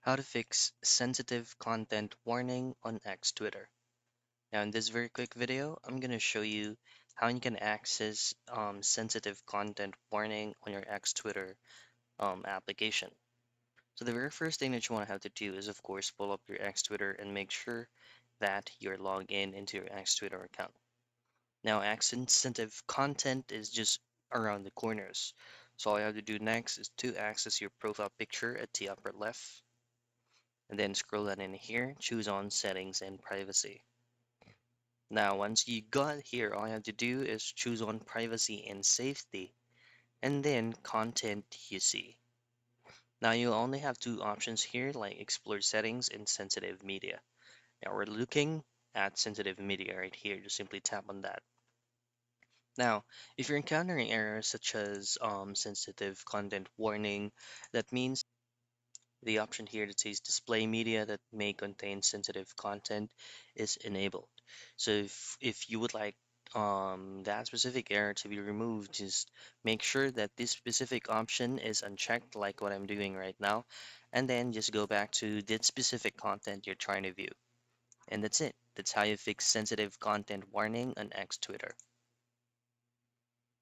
How to fix sensitive content warning on X Twitter. Now, in this very quick video, I'm going to show you how you can access sensitive content warning on your X Twitter application. So the very first thing that you want to have to do is, of course, pull up your X Twitter and make sure that you're logged in into your X Twitter account. Now, sensitive content is just around the corners. So all you have to do next is to access your profile picture at the upper left, and then scroll down in here, choose on settings and privacy. Now, once you got here, all you have to do is choose on privacy and safety, and then content you see. Now, you only have two options here, like explore settings and sensitive media. Now, we're looking at sensitive media right here. Just simply tap on that. Now, if you're encountering errors such as sensitive content warning, that means the option here that says display media that may contain sensitive content is enabled. So if you would like that specific error to be removed, just make sure that this specific option is unchecked like what I'm doing right now, and then just go back to that specific content you're trying to view. And that's it. That's how you fix sensitive content warning on X Twitter.